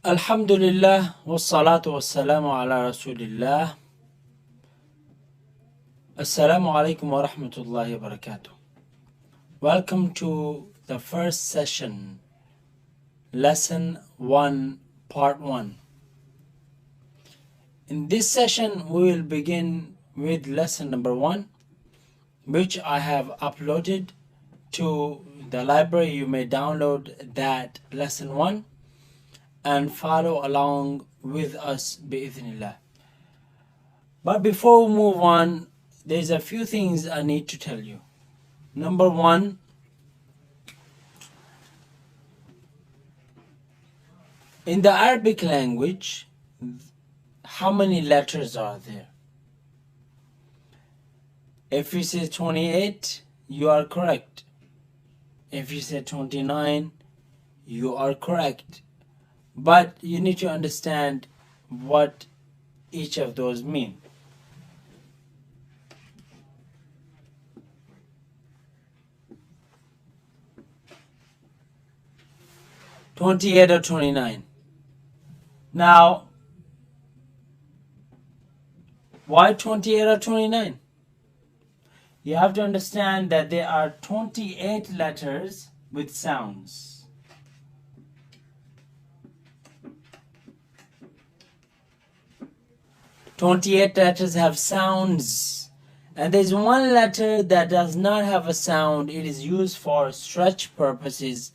Alhamdulillah wassalatu wassalamu ala rasulillah. Assalamu alaikum wa rahmatullahi wa barakatuh. Welcome to the first session, lesson 1, part 1. In this session, we will begin with lesson number 1, which I have uploaded to the library. You may download that lesson 1 and follow along with us bi'idhnillah. But before we move on, there's a few things I need to tell you. Number 1, in the Arabic language, how many letters are there? If you say 28, you are correct. If you say 29, you are correct. But you need to understand what each of those mean. "28" or 29. Now, why 28 or 29? You have to understand that there are 28 letters with sounds. 28 letters have sounds, and there's one letter that does not have a sound. It is used for stretch purposes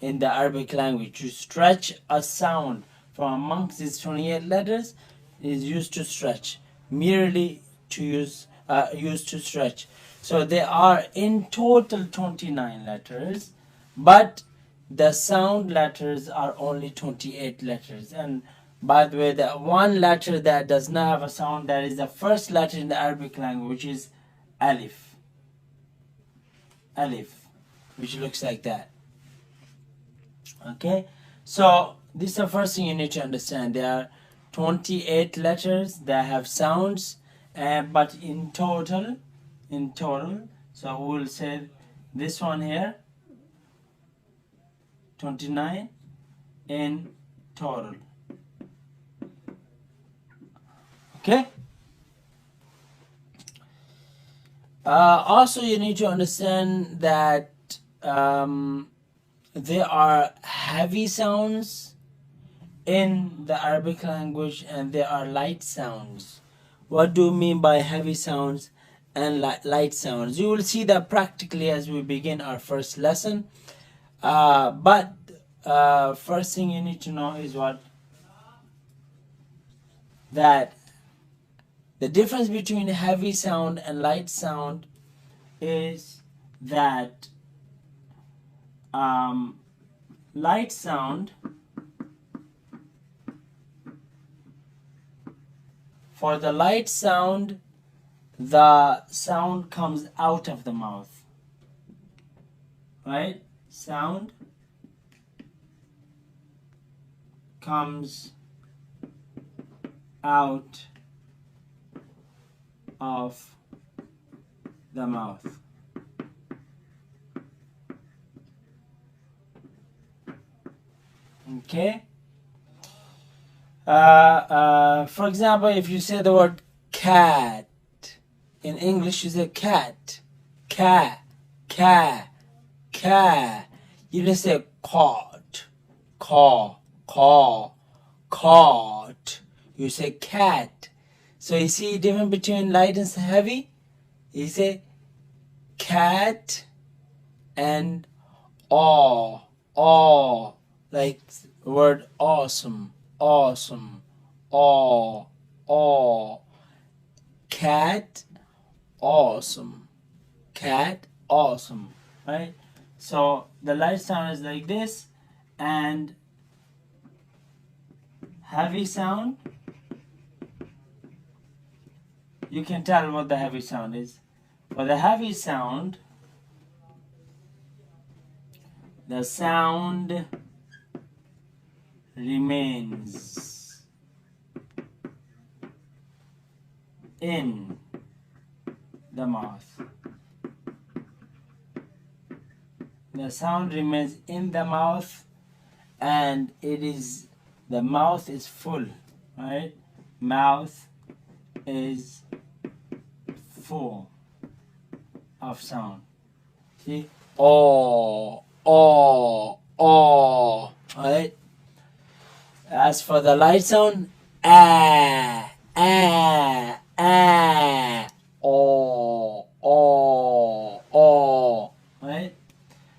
in the Arabic language. To stretch a sound from amongst these 28 letters is used to stretch, merely to used to stretch. So there are in total 29 letters, but the sound letters are only 28 letters. And by the way, the one letter that does not have a sound, that is the first letter in the Arabic language, which is alif. Alif, which looks like that. Okay, so this is the first thing you need to understand. There are 28 letters that have sounds, but in total, so we'll say this one here, 29 in total. Okay. Also, you need to understand that there are heavy sounds in the Arabic language and there are light sounds. What do you mean by heavy sounds and light sounds? You will see that practically as we begin our first lesson. But first thing you need to know is that the difference between heavy sound and light sound is that light sound, for the light sound, the sound comes out of the mouth, right? Sound comes out of the mouth. Okay. For example, if you say the word cat, in English you say cat, cat, cat, cat. You don't say caught, caw, caw, caught. You say cat. So you see the difference between light and heavy? You say cat and aw, like the word awesome, awesome, aw, cat, awesome, cat, awesome, right? So the light sound is like this, and heavy sound, you can tell what the heavy sound is. For the heavy sound, the sound remains in the mouth. The sound remains in the mouth, and it is the mouth is full, right? Mouth is full of sound. See? Oh, right? As for the light sound, ah, right?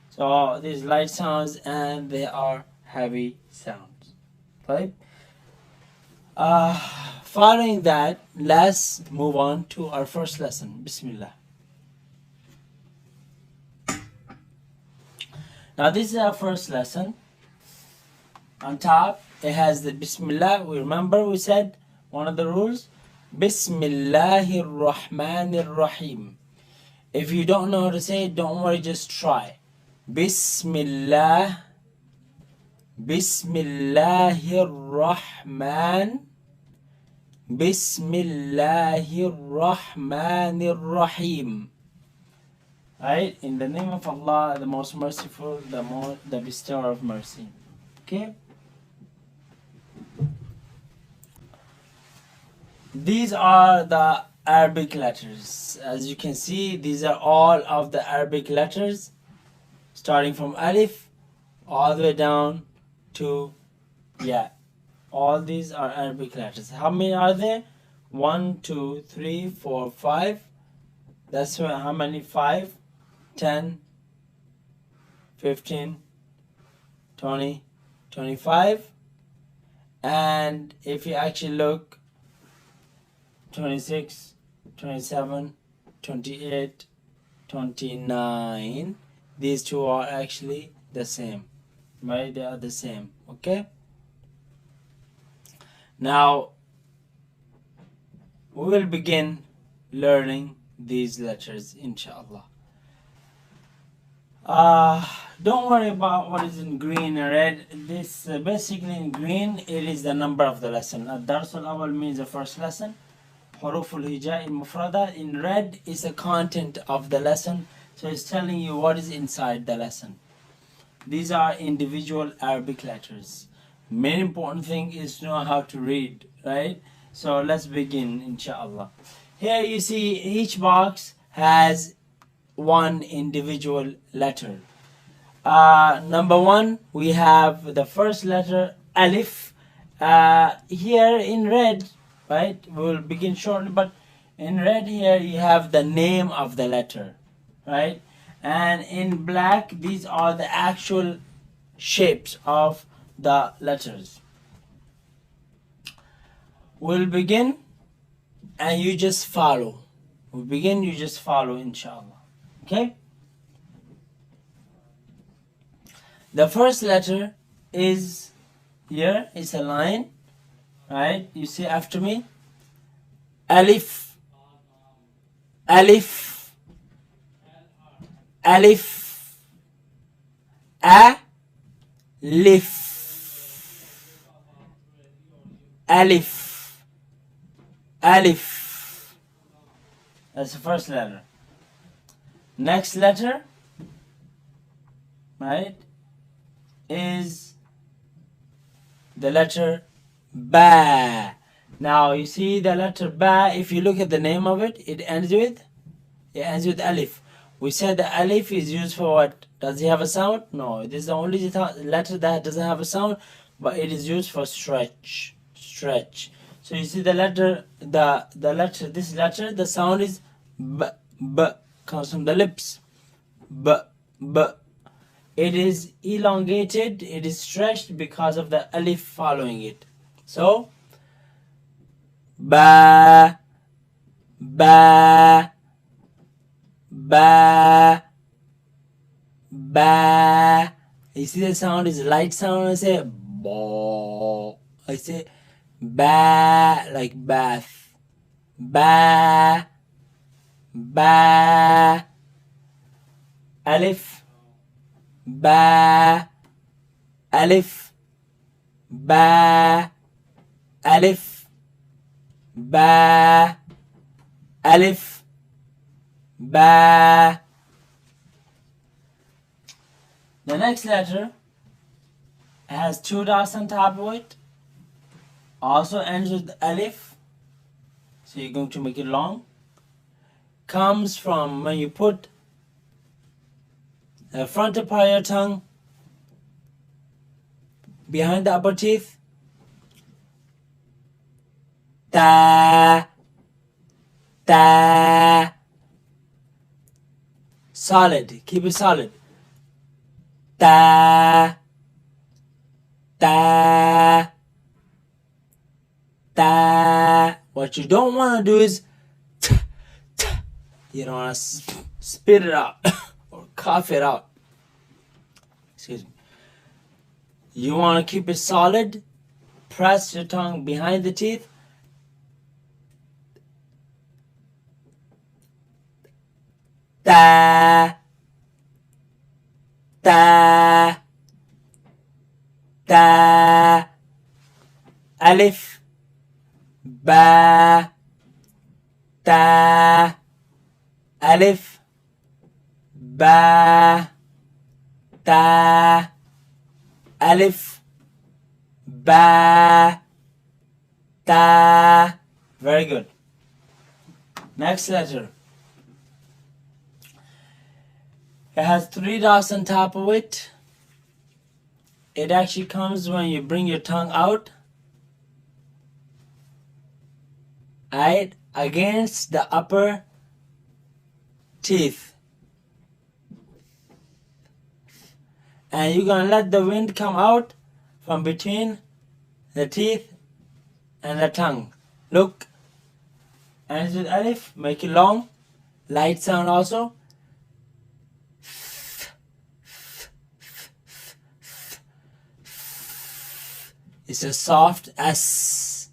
So these light sounds, and they are heavy sounds, right? Following that, let's move on to our first lesson. Bismillah. Now this is our first lesson. On top, it has the Bismillah. We remember we said one of the rules, Bismillahir Rahmanir Rahim. If you don't know how to say it, don't worry, just try. Bismillah, Bismillahir Rahman, Bismillahir Rahmanir Rahim. Right? In the name of Allah, the most merciful, the bestower of mercy. Okay? These are the Arabic letters. As you can see, these are all of the Arabic letters, starting from Alif all the way down to Ya. All these are Arabic letters. How many are there? 1, 2, 3, 4, 5. That's how many? 5, 10, 15, 20, 25. And if you actually look, 26, 27, 28, 29. These two are actually the same, right? They are the same. Okay. Now we will begin learning these letters, inshallah. Don't worry about what is in green and red. This basically in green, it is the number of the lesson. Ad-Dars al-Awwal means the first lesson. Huruf al-Hija al-Mufrada. In red is the content of the lesson. So it's telling you what is inside the lesson. These are individual Arabic letters. Main important thing is to know how to read, right? So let's begin, inshallah. Here you see each box has one individual letter. Number 1, we have the first letter, Alif. Here in red, right? We will begin shortly, but in red here you have the name of the letter, right? And in black, these are the actual shapes of the letters. We'll begin and you just follow. We'll begin, you just follow, inshallah. Okay? The first letter is here, it's a line, right? You see after me? Alif, Alif, Alif, Alif, Alif, Alif. That's the first letter. Next letter, right, is the letter Ba. Now you see the letter Ba, if you look at the name of it, it ends with Alif. We said the Alif is used for what? Does it have a sound? No, it is the only letter that doesn't have a sound, but it is used for stretch. So you see the letter, this letter, the sound is B, B, comes from the lips. B, B. It is elongated, it is stretched because of the Alif following it. So, Ba, Ba, Ba, Ba. You see the sound is light sound. I say Ba. I say Ba, like bath. Ba, Ba. Alif, Ba, Alif, Ba, Alif, Ba, Alif, Ba. The next letter has 2 dots on top of it, also ends with alif, so you're going to make it long. Comes from when you put the frontal part of your tongue behind the upper teeth. Ta, ta. Solid, keep it solid. Ta, ta, ta. What you don't want to do is you don't want to spit it out or cough it out. Excuse me. You want to keep it solid. Press your tongue behind the teeth. Ta, ta, ta. Alif, ba, ta. Alif, ba, ta. Alif, ba, ta. Very good. Next letter. It has 3 dots on top of it. It actually comes when you bring your tongue out, right, against the upper teeth. And you're going to let the wind come out from between the teeth and the tongue. Look. And with alif, make it long. Light sound also. It's a soft S.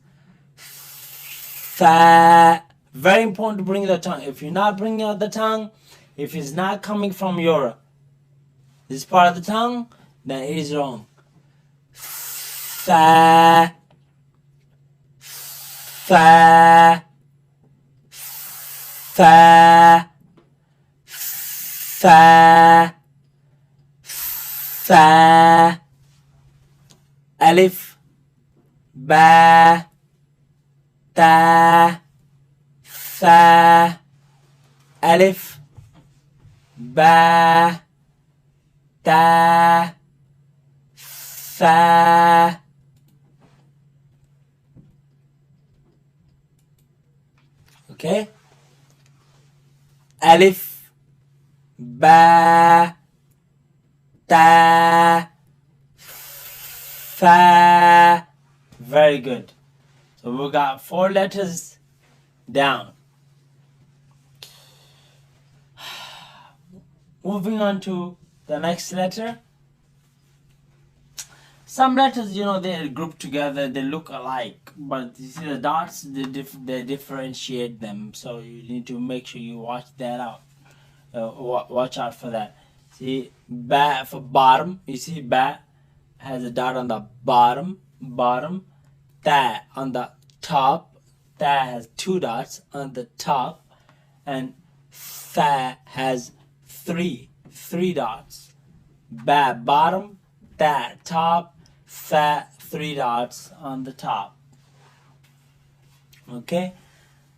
Fa. Very important to bring the tongue. If you're not bringing out the tongue, if it's not coming from this part of the tongue, then it is wrong. Fa. Fa. Fa. Fa. Fa. Alif, ba, ta, fa. Alif, ba, ta, fa. Okay? Alif, ba, ta, fa. Very good. So we got 4 letters down. Moving on to the next letter. Some letters, they're grouped together, they look alike, but you see the dots, they differentiate them. So you need to make sure you watch that out. Watch out for that. See, ba for bottom. You see, ba has a dot on the bottom. Ta on the top. Ta has 2 dots on the top, and fa has 3 dots. Ba bottom, ta top, fa 3 dots on the top. Okay,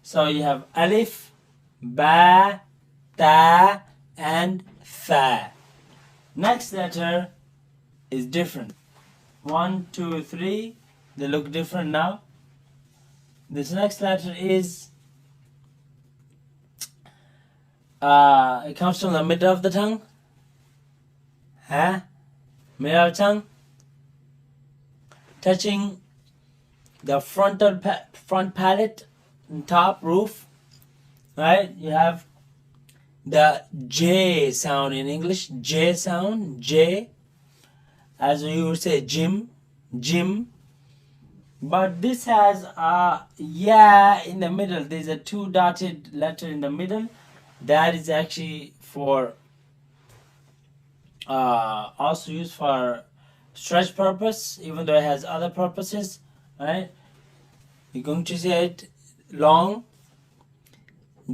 so you have alif, ba, ta, and fa. Next letter is different. 1, 2, 3. They look different now. This next letter is it comes from the middle of the tongue. Middle of the tongue, touching the front palate and top roof. Right? You have the J sound in English. J sound. J. As you would say, gym. But this has a yeah in the middle. There's a 2 dotted letter in the middle. That is actually for also used for stretch purpose, even though it has other purposes. Right? You're going to say it long.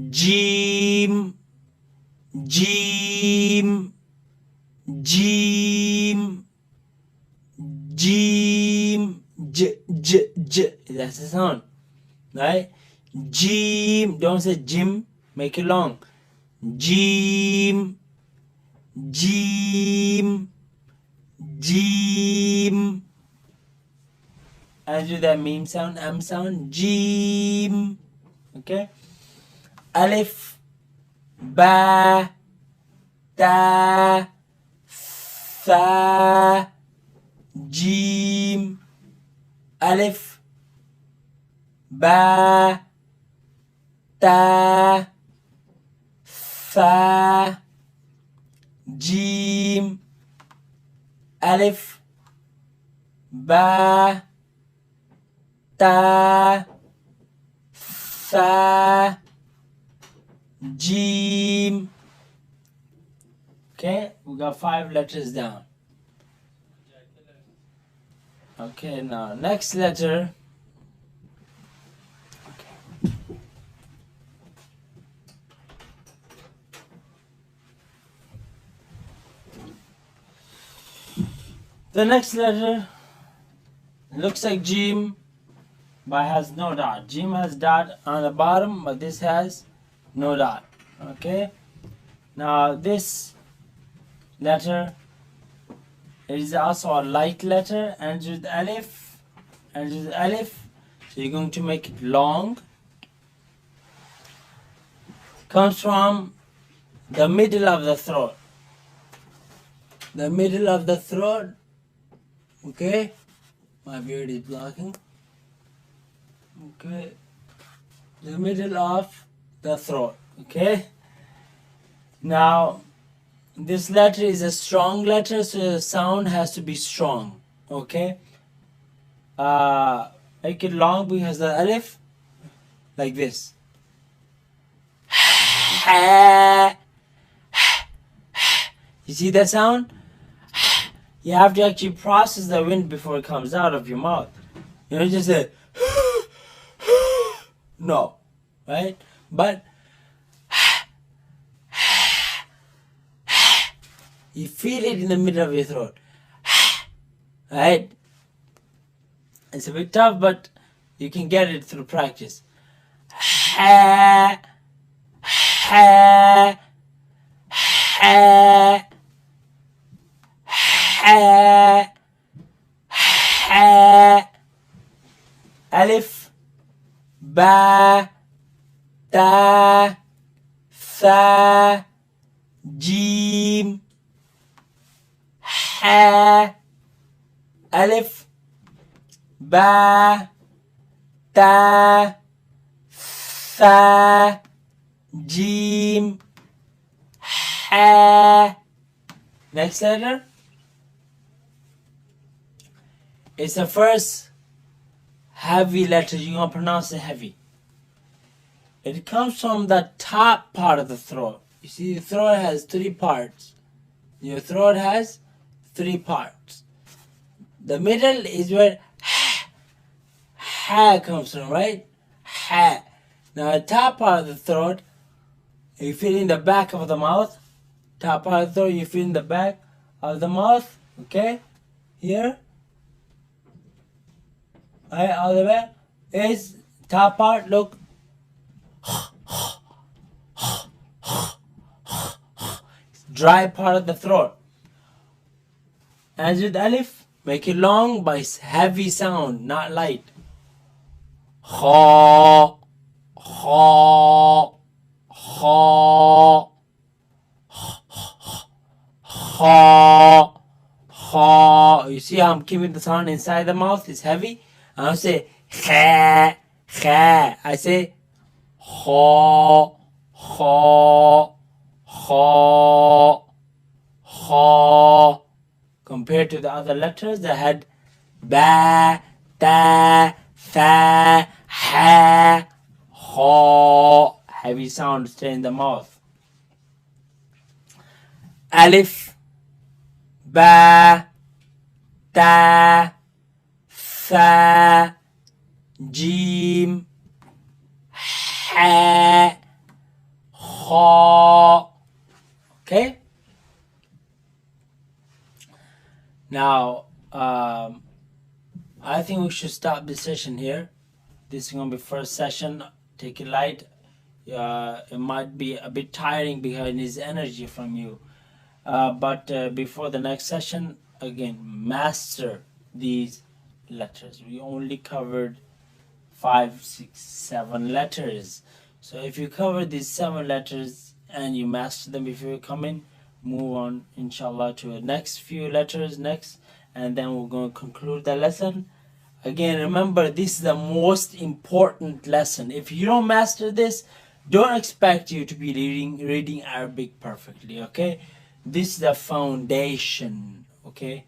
Gym. j. That's the sound, right? Jim. Don't say Jim. Make it long. Jim. Jim. Jim. And do that meme sound, M sound. Jim. Okay. Alif. Ba. Ta. Tha. Jim. Alif. Ba. Ta. Tha. Jim. Alif. Ba. Ta. Tha. Jim. Okay, we got 5 letters down. Okay, now next letter. Okay. The next letter looks like Jim, but has no dot. Jim has dot on the bottom, but this has no dot. Okay. Now this letter is also a light letter, ends with alif, so you're going to make it long. Comes from the middle of the throat. The middle of the throat. Okay, my beard is blocking. Okay, the middle of the throat. Okay, now this letter is a strong letter, so the sound has to be strong. Okay, make it long because the alif, like this. You see that sound? You have to actually process the wind before it comes out of your mouth. You know, just say no, right? But you feel it in the middle of your throat, right? It's a bit tough, but you can get it through practice. Alif, ba, ta, tha, jim, ha. Alif, ba, ta, tha, jim, ha. Next letter. It's the first heavy letter. You're going to pronounce it heavy. It comes from the top part of the throat. You see, the throat has 3 parts. Your throat has 3 parts. The middle is where ha comes from, right? Ha. Now, the top part of the throat, you feel in the back of the mouth. Top part of the throat, you feel in the back of the mouth. Okay? Here. Right, all the way is top part. Look, dry part of the throat. As with alif, make it long, but it's heavy sound, not light. Ha, ha, ha, ha, ha. You see how I'm keeping the sound inside the mouth? It's heavy. I don't say kha, kha. I say ha, ha, ha, ha. Compared to the other letters that had ba, ta, tha, ha, ha. Heavy sound stay in the mouth. Alif, ba, ta, tha, jim, ha, ha. Okay? Now, I think we should stop this session here. This is going to be first session. Take it light. It might be a bit tiring because it needs energy from you. But before the next session, again, master these letters. We only covered 5, 6, 7 letters. So if you cover these 7 letters and you master them before you come in, move on, inshallah, to the next few letters next, and then we're going to conclude the lesson. Again, remember, this is the most important lesson. If you don't master this, don't expect you to be reading Arabic perfectly, okay? This is the foundation, okay?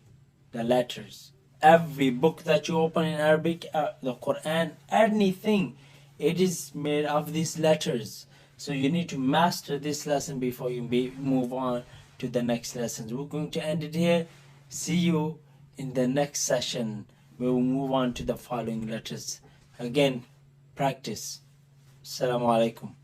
The letters. Every book that you open in Arabic, the Quran, anything, it is made of these letters. So you need to master this lesson before you move on to the next lessons. We're going to end it here. See you in the next session. We will move on to the following letters. Again, practice. Assalamu alaikum.